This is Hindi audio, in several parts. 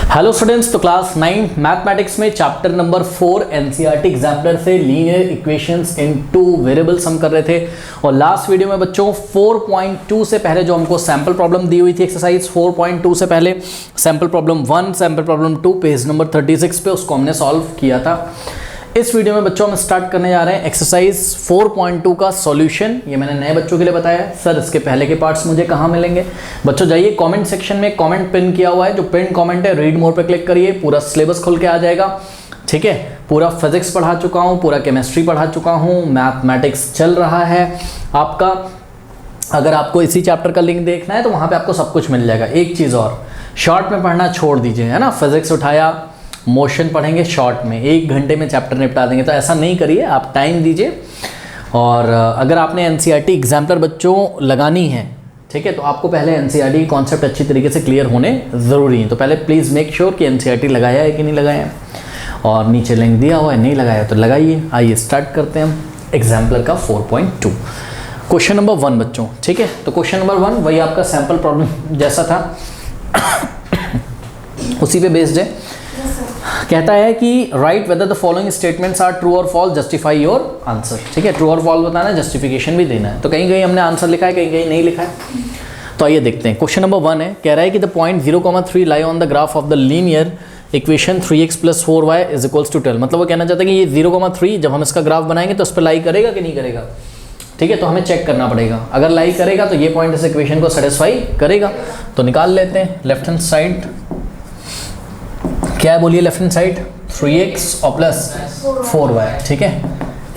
हेलो स्टूडेंट्स, तो क्लास 9 मैथमेटिक्स में चैप्टर नंबर 4 एनसीईआरटी एग्जाम्पलर से लीनियर इक्वेशंस इन टू वेरिएबल्स हम कर रहे थे। और लास्ट वीडियो में बच्चों 4.2 से पहले जो हमको सैम्पल प्रॉब्लम दी हुई थी, एक्सरसाइज 4.2 से पहले sample problem 1, sample problem 2 page number 36 पे उसको हमने सॉल्व किया था। इस वीडियो में बच्चों हम स्टार्ट करने जा रहे हैं एक्सरसाइज 4.2 का सॉल्यूशन। ये मैंने नए बच्चों के लिए बताया है। सर इसके पहले के पार्ट्स मुझे कहाँ मिलेंगे? बच्चों जाइए कमेंट सेक्शन में, कमेंट पिन किया हुआ है, जो पिन कमेंट है रीड मोर पे क्लिक करिए, पूरा सिलेबस खुल के आ जाएगा। ठीक है, पूरा फिजिक्स पढ़ा चुका हूँ, पूरा केमिस्ट्री पढ़ा चुका हूँ, मैथमेटिक्स चल रहा है आपका। अगर आपको इसी चैप्टर का लिंक देखना है तो वहाँ पे आपको सब कुछ मिल जाएगा। एक चीज़ और, शॉर्ट में पढ़ना छोड़ दीजिए, है ना। फिजिक्स उठाया, मोशन पढ़ेंगे शॉर्ट में, 1 घंटे में चैप्टर निपटा देंगे, तो ऐसा नहीं करिए, आप टाइम दीजिए। और अगर आपने एनसीईआरटी एग्जाम्पलर बच्चों लगानी है, ठीक है, तो आपको पहले एनसीईआरटी कॉन्सेप्ट अच्छी तरीके से क्लियर होने ज़रूरी है। तो पहले प्लीज़ मेक श्योर कि एनसीईआरटी लगाया है कि नहीं लगाया है, और नीचे लिंक दिया हुआ है, नहीं लगाया तो लगाइए। आइए स्टार्ट करते हैं हम एग्जाम्पलर का 4.2 क्वेश्चन नंबर 1 बच्चों। ठीक है, तो क्वेश्चन नंबर 1 वही आपका सैम्पल प्रॉब्लम जैसा था उसी पे बेस्ड है। कहता है कि write whether the following statements are true और फॉल्स, जस्टिफाई योर आंसर। ठीक है, ट्रू और फॉल्स बताना है, जस्टिफिकेशन भी देना है। तो कहीं कहीं हमने आंसर लिखा है, कहीं कहीं नहीं लिखा है। तो आइए देखते हैं। क्वेश्चन नंबर 1 है, कह रहा है कि the point 0,3 lie on the graph of the linear equation 3x + 4y = 12। मतलब वो कहना चाहता है कि ये 0,3 जब हम इसका ग्राफ बनाएंगे तो उस पर लाई करेगा कि नहीं करेगा। ठीक है, तो हमें चेक करना पड़ेगा। अगर लाई करेगा तो ये पॉइंट इस इक्वेशन को सेटिस्फाई करेगा। तो निकाल लेते हैं। लेफ्ट हैंड साइड क्या है बोलिए? लेफ्ट हैंड साइड 3x और प्लस 4y। ठीक है,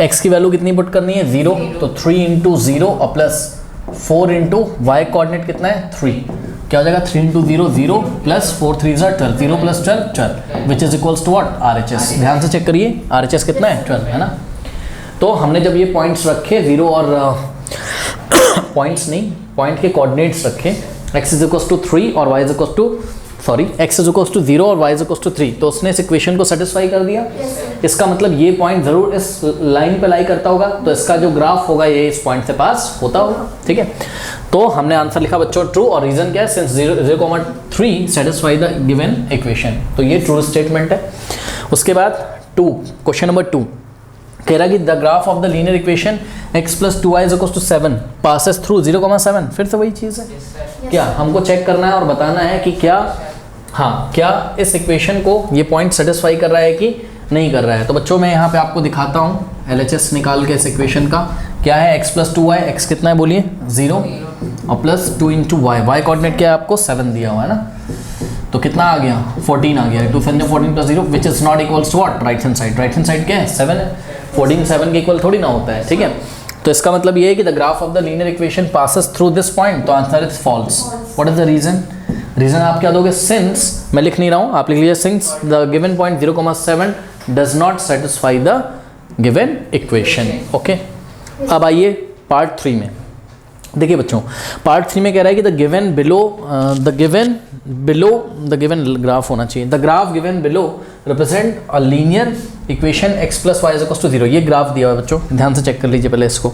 x की वैल्यू कितनी पुट करनी है? 0, तो 3 × 0 और प्लस 4 × y कोऑर्डिनेट कितना है? 3। क्या हो जाएगा? 3 × 0 0 plus 4 3 12, 0 + 12 12, which is equals to what? RHS। ध्यान से चेक करिए, RHS कितना है? 12, है ना। तो हमने जब ये पॉइंट्स रखे 0 और पॉइंट्स नहीं, पॉइंट के कोऑर्डिनेट्स रखे, x = 3 और y x = 0 और y = 3, तो उसने इस इक्वेशन को सेटिस्फाई कर दिया। इसका मतलब ये पॉइंट जरूर इस लाइन पे लाई करता होगा, तो इसका जो ग्राफ होगा ये इस पॉइंट से पास होता होगा। ठीक है, तो हमने आंसर लिखा बच्चों ट्रू, और रीजन क्या है? Since 0,3 satisfy the given equation, तो ये ट्रू स्टेटमेंट है। उसके बाद क्वेश्चन नंबर 2 कह रहा है कि the graph of the linear equation x + 2y = 7 passes through 0,7। फिर से वही चीज़ है, क्या हमको चेक करना है और बताना है कि क्या इस इक्वेशन को ये पॉइंट सेटिस्फाई कर रहा है कि नहीं कर रहा है। तो बच्चों मैं यहाँ पे आपको दिखाता हूँ LHS निकाल के इस इक्वेशन का। क्या है? x + 2y, x कितना है बोलिए? 0 और प्लस 2 × y, y कोऑर्डिनेट क्या है आपको? 7 दिया हुआ है ना। तो कितना आ गया? 14 आ गया। 2 × 14 + 0 which is not equals to what? Right hand side. Right hand side क्या है? 7 है। 14 7 के इक्वल थोड़ी ना होता है। ठीक है, तो इसका मतलब ये है कि the graph of the linear equation passes through this point, तो answer is false. What is the reason? Reason आप क्या दोगे? सिंस, मैं लिख नहीं रहा हूँ, आप लिख लीजिए, since the given point 0,7 does not satisfy the given equation. Okay, अब आइए पार्ट 3 में। देखिए बच्चों, पार्ट 3 में कह रहा है कि द गिवन ग्राफ होना चाहिए। The graph given below represent a linear equation x + y = 0। ये ग्राफ दिया हुआ है बच्चों, ध्यान से चेक कर लीजिए पहले इसको।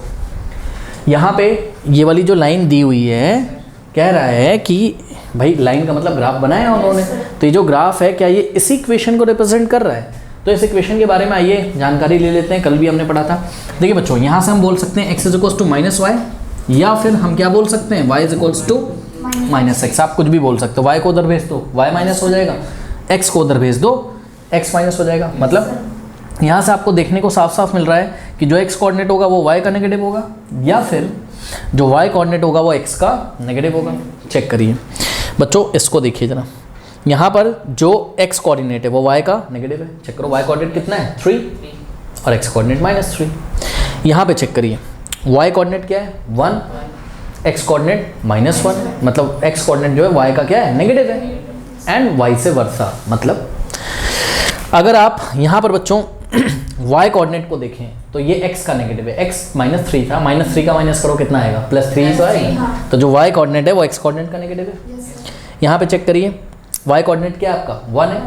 यहाँ पे ये वाली जो लाइन दी हुई है, कह रहा है कि भाई लाइन का मतलब ग्राफ बनाया उन्होंने, तो ये जो ग्राफ है क्या ये इसी इक्वेशन को रिप्रेजेंट कर रहा है? तो इस इक्वेशन के बारे में आइए जानकारी ले लेते हैं, कल भी हमने पढ़ा था। देखिए बच्चों, यहाँ से हम बोल सकते हैं x = -y, या फिर हम क्या बोल सकते हैं? y = -x। आप कुछ भी बोल सकते हो। y को उधर भेज दो, y माइनस हो जाएगा, x को उधर भेज दो, x माइनस हो जाएगा। मतलब यहाँ से आपको देखने को साफ साफ मिल रहा है कि जो x कोऑर्डिनेट होगा वो y का नेगेटिव होगा, या फिर जो y कोऑर्डिनेट होगा वो x का नेगेटिव होगा। चेक करिए बच्चों, इसको देखिए जरा। यहाँ पर जो x कोऑर्डिनेट है वो y का नेगेटिव है। चेक करो, y कोऑर्डिनेट कितना है? 3, और x कोऑर्डिनेट -3। यहाँ पे चेक करिए, y कोऑर्डिनेट क्या है? 1, x कोऑर्डिनेट -1, मतलब x कोऑर्डिनेट जो है y का क्या है? नेगेटिव है, एंड y से वर्सा। मतलब अगर आप यहाँ पर बच्चों y कोऑर्डिनेट को देखें तो ये x का नेगेटिव है। x -3 था, -3 का माइनस करो कितना आएगा? +3 तो आएगा। तो जो y कोऑर्डिनेट है वो x कोऑर्डिनेट का नेगेटिव है। यहाँ पे चेक करिए, y कोऑर्डिनेट क्या है आपका? 1 है,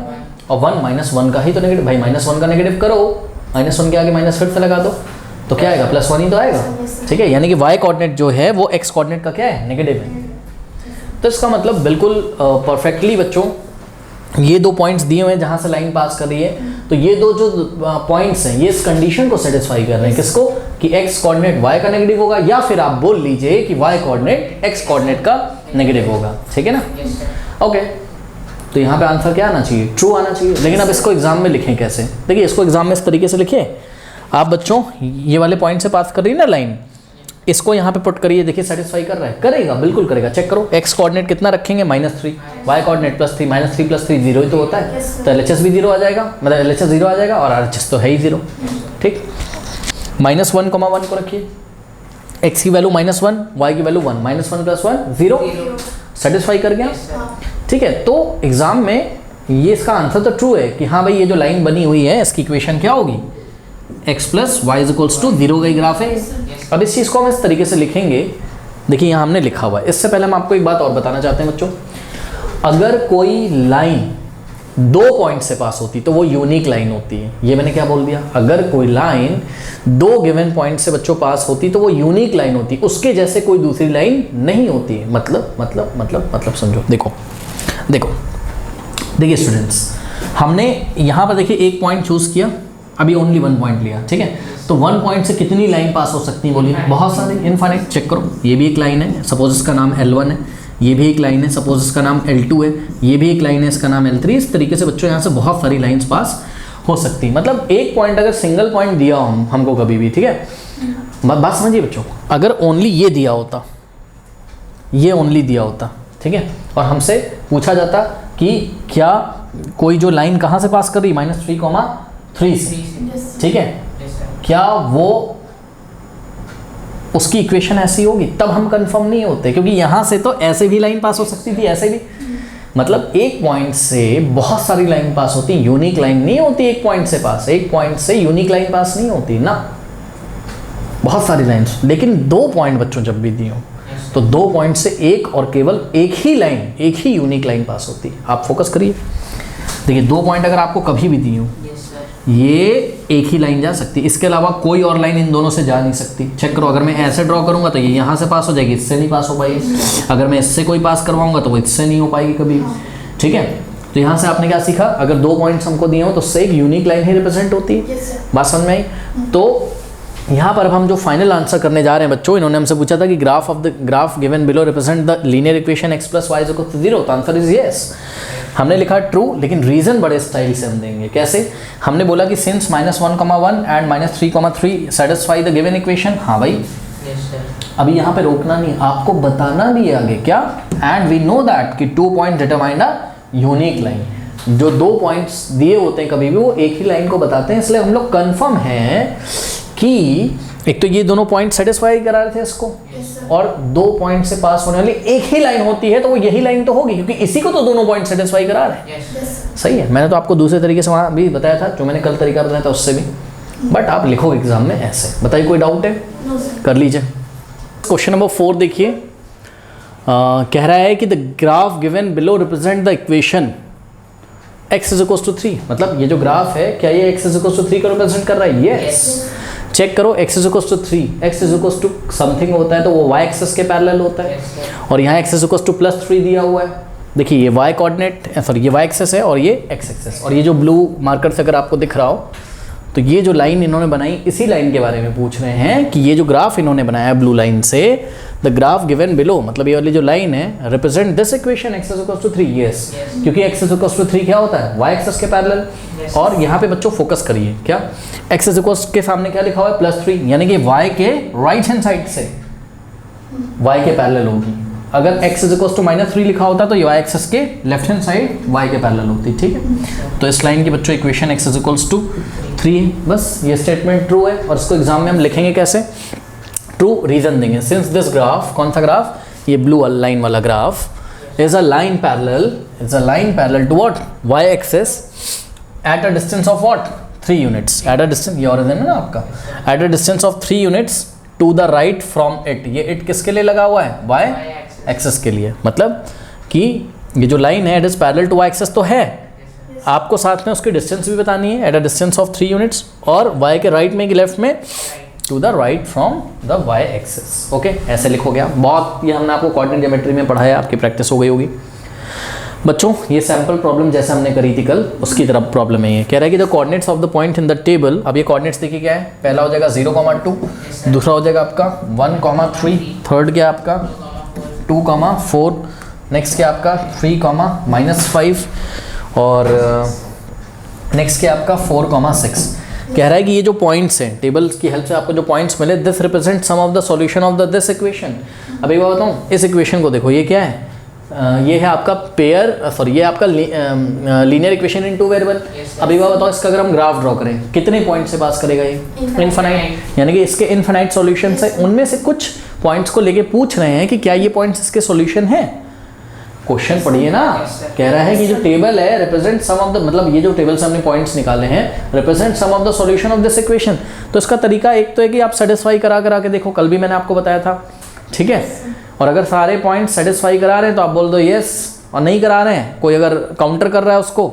और 1 -1 का ही तो नेगेटिव। भाई -1 का नेगेटिव करो, -1 के आगे माइनस फिर से लगा दो, तो क्या आएगा? +1 ही तो आएगा। ठीक है, यानी कि y कोऑर्डिनेट जो है वो x कोऑर्डिनेट का क्या है? नेगेटिव है। तो इसका मतलब बिल्कुल परफेक्टली बच्चों ये दो पॉइंट्स दिए हुए हैं जहां से लाइन पास कर रही है, तो ये दो जो पॉइंट्स हैं ये इस कंडीशन को सेटिस्फाई कर रहे हैं, किसको, कि x कोऑर्डिनेट y का नेगेटिव होगा, या फिर आप बोल लीजिए कि y कोऑर्डिनेट x कोऑर्डिनेट का नेगेटिव होगा, ठीक है ना। ओके, तो यहाँ पे आंसर क्या आना चाहिए, ट्रू आना चाहिए। लेकिन अब इसको एग्जाम में लिखें कैसे, देखिए इसको एग्जाम में इस तरीके से लिखिए आप बच्चों, ये वाले पॉइंट से पास कर रही है ना लाइन, इसको यहाँ पे पुट करिए, देखिए सेटिस्फाई कर रहा है, करेगा, बिल्कुल करेगा, चेक करो। x कोऑर्डिनेट कितना रखेंगे, -3, y कोऑर्डिनेट +3, -3 + 3 0 ही तो होता है, तो LHS भी 0 आ जाएगा, मतलब LHS 0 आ जाएगा और RHS तो है ही 0, ठीक। -1, 1 को रखिए, x की वैल्यू -1, y की वैल्यू 1, -1 + 1 0, सेटिस्फाई कर गया, ठीक है। तो एग्जाम में ये इसका आंसर तो ट्रू है कि हाँ भाई ये जो लाइन बनी हुई है इसकी इक्वेशन क्या होगी, x + y = 0 का ही ग्राफ है। अब इस चीज़ को हम इस तरीके से लिखेंगे, देखिए यहाँ हमने लिखा हुआ है। इससे पहले हम आपको एक बात और बताना चाहते हैं बच्चों, अगर कोई लाइन दो पॉइंट से पास होती तो वो यूनिक लाइन होती है। ये मैंने क्या बोल दिया, अगर कोई लाइन दो गिवन पॉइंट से बच्चों पास होती तो वो यूनिक लाइन होती, उसके जैसे कोई दूसरी लाइन नहीं होती है। मतलब समझो, देखो देखिए स्टूडेंट्स, हमने यहाँ पर देखिए एक पॉइंट चूज किया, अभी ओनली 1 पॉइंट लिया, ठीक है। तो 1 पॉइंट से कितनी लाइन पास हो सकती है बोलिए, बहुत सारी, इनफाइनाइट। चेक करो, ये भी एक लाइन है, सपोज इसका नाम L1 है, ये भी एक लाइन है, सपोज इसका नाम L2 है, ये भी एक लाइन है, इसका नाम L3। इस तरीके से बच्चों यहाँ से बहुत सारी लाइंस पास हो सकती है। मतलब एक पॉइंट अगर सिंगल पॉइंट दिया हो हमको कभी भी, ठीक है, बात समझिए बच्चों, अगर ओनली ये दिया होता, ये ओनली दिया होता, ठीक है, और हमसे पूछा जाता कि क्या कोई जो लाइन कहाँ से पास कर रही, -3, से, ठीक है, क्या वो उसकी इक्वेशन ऐसी होगी, तब हम कंफर्म नहीं होते, क्योंकि यहां से तो ऐसे भी लाइन पास हो सकती थी, ऐसे भी, मतलब एक पॉइंट से बहुत सारी लाइन पास होती, यूनिक लाइन नहीं होती एक पॉइंट से पास, एक पॉइंट से यूनिक लाइन पास नहीं होती ना, बहुत सारी लाइंस। लेकिन 2 पॉइंट बच्चों जब भी दी हो तो 2 पॉइंट से एक और केवल एक ही लाइन, एक ही यूनिक लाइन पास होती। आप फोकस करिए, देखिए 2 पॉइंट अगर आपको कभी भी दी हो, ये एक ही लाइन जा सकती है, इसके अलावा कोई और लाइन इन दोनों से जा नहीं सकती। चेक करो, अगर मैं ऐसे ड्रॉ करूंगा तो ये यहाँ से पास हो जाएगी, इससे नहीं पास हो पाएगी। अगर मैं इससे कोई पास करवाऊंगा तो वो इससे नहीं हो पाएगी कभी, ठीक है। तो यहाँ से आपने क्या सीखा, अगर 2 पॉइंट्स हमको दिए हो तो उससे एक यूनिक लाइन ही रिप्रेजेंट होती है। बात समझ में आई। तो यहाँ पर अब हम जो फाइनल आंसर करने जा रहे हैं बच्चों, इन्होंने हमसे पूछा था कि graph given below represent the linear equation x + y = 0, तो आंसर इज यस। हमने लिखा ट्रू, लेकिन रीजन बड़े स्टाइल से हम देंगे। कैसे, हमने बोला कि since -1, 1 and -3, 3 satisfy the given equation. हाँ भाई, अभी यहाँ पे रोकना नहीं, आपको बताना भी है आगे क्या, एंड वी नो दैट कि 2 point determine a unique line. जो 2 पॉइंट्स दिए होते हैं कभी भी वो एक ही लाइन को बताते हैं, इसलिए हम लोग कंफर्म हैं कि एक तो ये दोनों पॉइंट सेटिस्फाई करा रहे थे इसको, और 2 पॉइंट से पास होने वाली एक ही लाइन होती है तो वो यही लाइन तो होगी, क्योंकि इसी को तो दोनों पॉइंट सेटिस्फाई करा रहे हैं। सही है, मैंने तो आपको दूसरे तरीके से वहाँ भी बताया था, जो मैंने कल तरीका बताया था उससे भी, बट आप लिखो एग्जाम में ऐसे। बताइए कोई डाउट है, कर लीजिए। क्वेश्चन नंबर 4 देखिए, कह रहा है कि the graph given below represent the equation x = 3। मतलब ये जो ग्राफ है क्या ये x = 3 को रिप्रेजेंट कर रहा है? यस। चेक करो, x = 3, x = समथिंग होता है तो वो y एक्सिस के पैरेलल होता है, और यहाँ x = +3 दिया हुआ है। देखिए ये y कोऑर्डिनेट, सॉरी ये y एक्सिस है और ये x एक्सिस, और ये जो ब्लू मार्कर से अगर आपको दिख रहा हो तो ये जो लाइन इन्होंने बनाई, इसी लाइन के बारे में पूछ रहे हैं कि ये जो ग्राफ इन्होंने बनाया ब्लू लाइन से, द ग्राफ गिवन बिलो, मतलब ये वाली जो लाइन है, represent this equation x = 3। Yes, क्योंकि x = 3 क्या होता है, y एक्सिस के पैरेलल। और यहाँ पे बच्चों फोकस करिए, क्या x के सामने क्या लिखा हुआ है, +3, यानी कि y के राइट हैंड साइड से y के पैरेलल होगी। अगर x = -3 लिखा होता तो ये y एक्सिस के लेफ्ट हैंड साइड y के पैरेलल होती, ठीक है। तो इस लाइन की बच्चों इक्वेशन x = 3 है। बस ये स्टेटमेंट ट्रू है, और इसको एग्जाम में हम लिखेंगे कैसे, ट्रू रीजन देंगे। सिंस दिस ग्राफ, कौन सा ग्राफ, ये ब्लू लाइन वाला graph, is a line parallel to what, y axis at a distance of what, 3 units. At a distance, ये ओरिजिन है ना आपका, at a distance of 3 units to the right from it. ये इट किसके लिए लगा हुआ है, y एक्सिस के लिए। मतलब कि ये जो लाइन है it is parallel to y axis तो है, आपको साथ में उसकी डिस्टेंस भी बतानी है, at a distance of 3 units, और y के राइट में कि लेफ्ट में, to the right from the y axis. Okay, ऐसे लिखोगे आप। बहुत ये हमने आपको कोऑर्डिनेट ज्योमेट्री में पढ़ाया, आपकी प्रैक्टिस हो गई होगी। बच्चों ये सैम्पल प्रॉब्लम जैसे हमने करी थी कल उसकी तरफ प्रॉब्लम है। ये कह रहा है कि the coordinates of the point in the table, अब ये कोऑर्डिनेट्स देखिए क्या है, पहला हो जाएगा 0,2, दूसरा हो जाएगा आपका 1,3, थर्ड क्या आपका 2,4, नेक्स्ट क्या आपका 3,-5 और नेक्स्ट क्या आपका 4,6। कह रहा है कि ये जो पॉइंट्स हैं टेबल की हेल्प से आपको जो पॉइंट्स मिले, this represent some of the solution of this equation. अब एक बात बताऊँ, इस इक्वेशन को देखो, ये क्या है, ये है आपका ये आपका linear equation in two variable. अब एक बात बताओ, इसका अगर हम ग्राफ ड्रॉ करें कितने पॉइंट से पास करेगा ये, इनफाइनाइट, यानी कि इसके इनफाइनाइट सॉल्यूशन है, उनमें से कुछ पॉइंट्स को लेके पूछ रहे हैं कि क्या ये पॉइंट्स इसके सॉल्यूशन है। क्वेश्चन पढ़िए ना, कह रहा है कि जो टेबल है रिप्रेजेंट सम ऑफ द, मतलब ये जो टेबल से हमने पॉइंट्स निकाले हैं represent some of the solution of this equation. तो इसका तरीका एक तो है कि आप सेटिस्फाई करा के देखो, कल भी मैंने आपको बताया था, ठीक है। और अगर सारे पॉइंट सेटिस्फाई करा रहे हैं तो आप बोल दो यस, और नहीं करा रहे हैं, कोई अगर काउंटर कर रहा है उसको,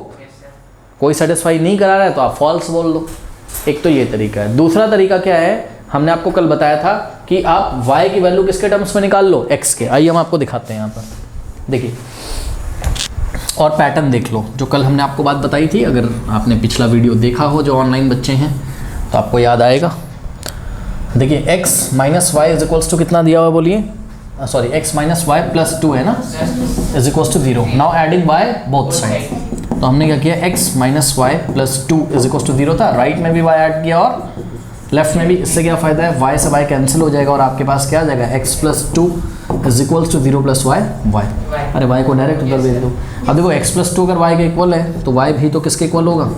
कोई सेटिस्फाई नहीं करा रहा है तो आप फॉल्स बोल दो। एक तो ये तरीका है। दूसरा तरीका क्या है, हमने आपको कल बताया था कि आप y की वैल्यू किसके टर्म्स में निकाल लो, x के। आइए हम आपको दिखाते हैं यहाँ पर, देखिए और पैटर्न देख लो जो कल हमने आपको बात बताई थी। अगर आपने पिछला वीडियो देखा हो, जो ऑनलाइन बच्चे हैं, तो आपको याद आएगा। देखिए x minus y is equals to कितना दिया हुआ, बोलिए, sorry x minus y plus 2 है ना, is equals to 0। Now adding y both side, तो हमने क्या किया, x minus y plus 2 is equals to 0 था, राइट में भी y ऐड किया और लेफ्ट में भी। इससे क्या फ़ायदा है, y से y कैंसिल हो जाएगा और आपके पास क्या आ जाएगा, x plus 2 is equals to 0 plus y। अरे y को डायरेक्ट उधर भेज दो। अब देखो x प्लस 2 अगर y के इक्वल है तो y भी तो किसके इक्वल होगा,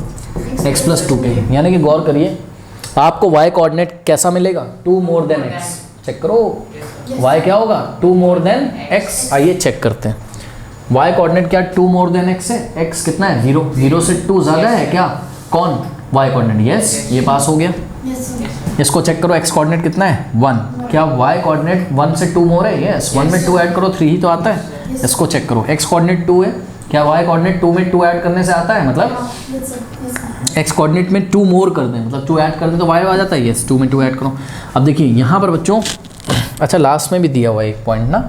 x प्लस 2 के। यानी कि गौर करिए, आपको y कोऑर्डिनेट कैसा मिलेगा, 2 मोर देन x। चेक करो y क्या होगा, 2 मोर देन x। आइए चेक करते हैं, y कोऑर्डिनेट क्या 2 मोर देन x है, x कितना है 0, 0 से 2 ज़्यादा है क्या, कौन y कोऑर्डिनेट, यस, ये पास हो गया। इसको चेक करो, x कोऑर्डिनेट कितना है 1, क्या y कोऑर्डिनेट 1 से 2 मोर है, यस, 1 में 2 ऐड करो 3 ही तो आता है। इसको चेक करो, x कोऑर्डिनेट 2 है, क्या y कोऑर्डिनेट 2 में 2 ऐड करने से आता है, मतलब x कोऑर्डिनेट में 2 मोर कर दें, मतलब 2 ऐड कर दें तो y आ जाता है, यस, 2 में 2 ऐड करो। अब देखिए यहाँ पर बच्चों, अच्छा लास्ट में भी दिया हुआ है एक पॉइंट ना,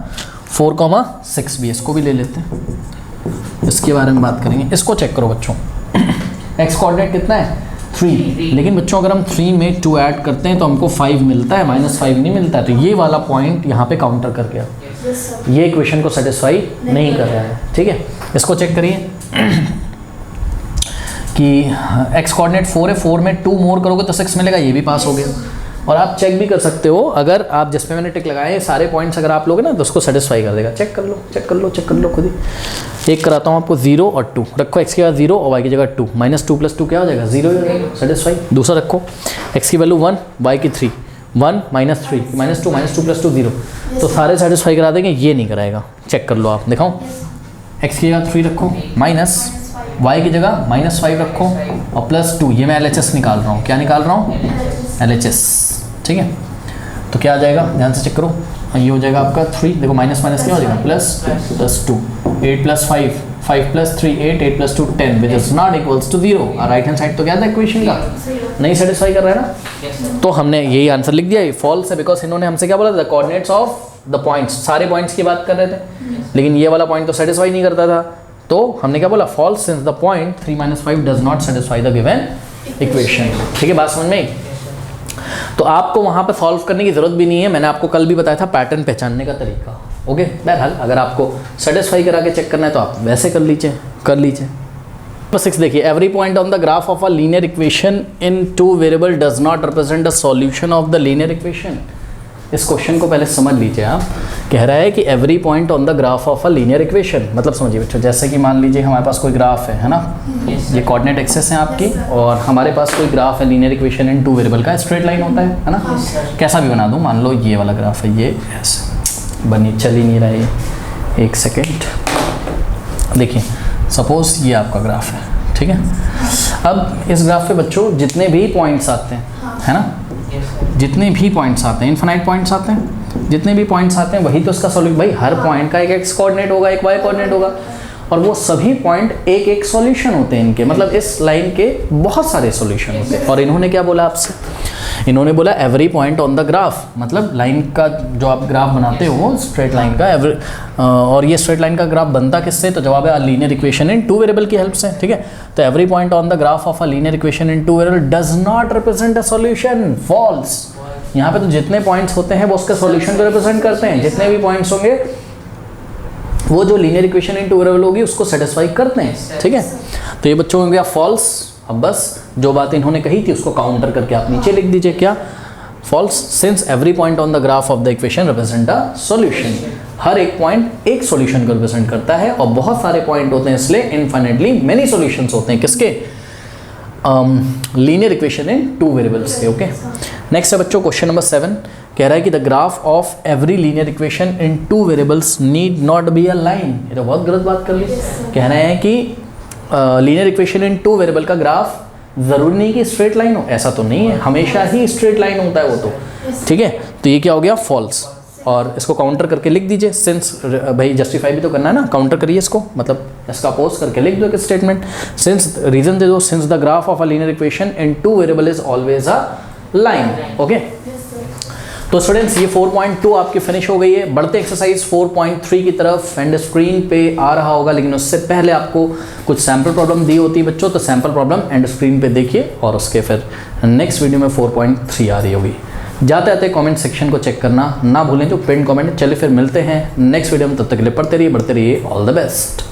4,6 भी, इसको भी ले लेते हैं, इसके बारे में बात करेंगे। इसको चेक करो बच्चों, x कोऑर्डिनेट कितना है 3, लेकिन बच्चों अगर हम 3 में 2 ऐड करते हैं तो हमको 5 मिलता है, -5 नहीं मिलता है। तो ये वाला पॉइंट यहाँ पे काउंटर कर गया, ये इक्वेशन को सेटिस्फाई नहीं कर रहा है, ठीक है। इसको चेक करिए कि x कोऑर्डिनेट 4 है, 4 में 2 मोर करोगे तो 6 मिलेगा, ये भी पास हो गया। और आप चेक भी कर सकते हो, अगर आप जिस पे मैंने टिक लगाए सारे पॉइंट्स अगर आप लोगे ना तो उसको सेटिस्फाई कर देगा। चेक कर लो, चेक कर लो, चेक कर लो खुद ही। एक कराता हूँ आपको, 0 और 2 रखो, x की जगह 0 और y की जगह 2, -2 + 2 क्या हो जाएगा 0 हो जाएगा, सेटिस्फाई। दूसरा रखो, x की वैल्यू 1, y की 3, 1 -3 -2 + 2 0, तो सारे सेटिस्फाई करा देंगे, ये नहीं कराएगा। चेक कर लो आप, दिखाऊँ, x की जगह 3 रखो, माइनस y की जगह -5 रखो और +2, ये मैं LHS निकाल रहा हूँ, क्या निकाल रहा हूँ, LHS, ठीक है। तो क्या आ जाएगा, ध्यान से चेक करो, ये हो जाएगा आपका 3, देखो माइनस माइनस क्या हो जाएगा, +2, 8 + 5, 5 + 3 8, 8 + 2 10, which is not equals to 0। और राइट हैंड साइड तो क्या था इक्वेशन का, नहीं सेटिस्फाई कर रहा है ना, तो हमने यही आंसर लिख दिया, ये फॉल्स है, बिकॉज इन्होंने हमसे क्या बोला था, कोऑर्डिनेट्स ऑफ द पॉइंट्स, सारे पॉइंट्स की बात कर रहे थे, लेकिन ये वाला पॉइंट तो सेटिस्फाई नहीं करता था, तो हमने क्या बोला, false since the point 3 - 5 does not satisfy the given equation. ठीक है, बात समझ में। तो आपको वहाँ पे सॉल्व करने की ज़रूरत भी नहीं है, मैंने आपको कल भी बताया था पैटर्न पहचानने का तरीका। ओके, बहरहाल अगर आपको सेटिस्फाई करा के चेक करना है तो आप वैसे कर लीजिए। नंबर 6 देखिए, every point on the graph of a linear equation in 2 variable does not represent the solution of the linear equation. इस क्वेश्चन को पहले समझ लीजिए आप। कह रहा है कि every point on the graph of a linear equation, मतलब समझिए बच्चों, जैसे कि मान लीजिए हमारे पास कोई ग्राफ है ना, ये कोऑर्डिनेट एक्सेस है आपकी, और हमारे पास कोई ग्राफ है लीनियर इक्वेशन इन 2 वेरिएबल का, स्ट्रेट लाइन होता है ना, कैसा भी बना दूँ, मान लो ये वाला ग्राफ है, ये ऐसे बनी, चल ही नहीं रहा है, एक सेकेंड, देखिए सपोज ये आपका ग्राफ है, ठीक है। अब इस ग्राफ पे बच्चों जितने भी पॉइंट्स आते हैं, है ना, जितने भी पॉइंट्स आते हैं, इनफाइनाइट पॉइंट्स आते हैं, जितने भी पॉइंट्स आते हैं वही तो इसका सॉल्यूशन, भाई हर पॉइंट का एक एक्स कोऑर्डिनेट होगा, एक वाई कोऑर्डिनेट होगा, और वो सभी पॉइंट एक एक सॉल्यूशन होते हैं इनके, मतलब इस लाइन के बहुत सारे सॉल्यूशन होते हैं। और इन्होंने क्या बोला आपसे, इन्होंने बोला every point on the graph, मतलब लाइन का जो आप ग्राफ बनाते हो स्ट्रेट लाइन का, और ये स्ट्रेट लाइन का ग्राफ बनता किससे, तो जवाब है linear equation in two variable की हेल्प से, ठीक है। तो every point on the graph of a linear equation in two variable does not represent a solution, false. यहाँ पे तो जितने पॉइंट्स होते हैं वो उसके सॉल्यूशन को रिप्रेजेंट करते हैं, जितने भी पॉइंट्स होंगे वो जो linear equation in two variable होगी उसको सेटिस्फाई करते हैं, ठीक है। तो ये बच्चों हो गया फॉल्स। अब बस जो बात इन्होंने कही थी उसको काउंटर करके आप नीचे लिख दीजिए, क्या, false, since every point on the graph of the equation represent a solution, हर एक पॉइंट एक सॉल्यूशन को रिप्रेजेंट करता है, और बहुत सारे पॉइंट होते हैं इसलिए इनफाइनेटली मेनी सॉल्यूशंस होते हैं, किसके, linear equation in two variables के, ओके। नेक्स्ट है बच्चों क्वेश्चन नंबर 7, कह रहा है कि the graph of every linear equation in two variables need not be a line. ये तो बहुत गलत बात कर ली। कह रहे हैं कि linear equation in two variable का ग्राफ ज़रूरी नहीं कि स्ट्रेट लाइन हो, ऐसा तो नहीं है, हमेशा ही स्ट्रेट लाइन होता है वो तो, ठीक है। तो ये क्या हो गया, फॉल्स, और इसको काउंटर करके लिख दीजिए, सिंस भाई जस्टिफाई भी तो करना है ना, काउंटर करिए इसको, मतलब इसका अपोज करके लिख दो एक स्टेटमेंट, सिंस रीजन दे दो, since the graph of a linear equation in two variable is always a line, okay. तो स्टूडेंट्स ये 4.2 आपकी फिनिश हो गई है। बढ़ते एक्सरसाइज 4.3 की तरफ, एंड स्क्रीन पे आ रहा होगा, लेकिन उससे पहले आपको कुछ सैम्पल प्रॉब्लम दी होती है बच्चों, तो सैम्पल प्रॉब्लम एंड स्क्रीन पे देखिए, और उसके फिर नेक्स्ट वीडियो में 4.3 आ रही होगी। जाते आते कमेंट सेक्शन को चेक करना ना भूलें, जो पिन कमेंट। चलिए फिर मिलते हैं नेक्स्ट वीडियो में, तब तक के लिए पढ़ते रहिए, बढ़ते रहिए, ऑल द बेस्ट।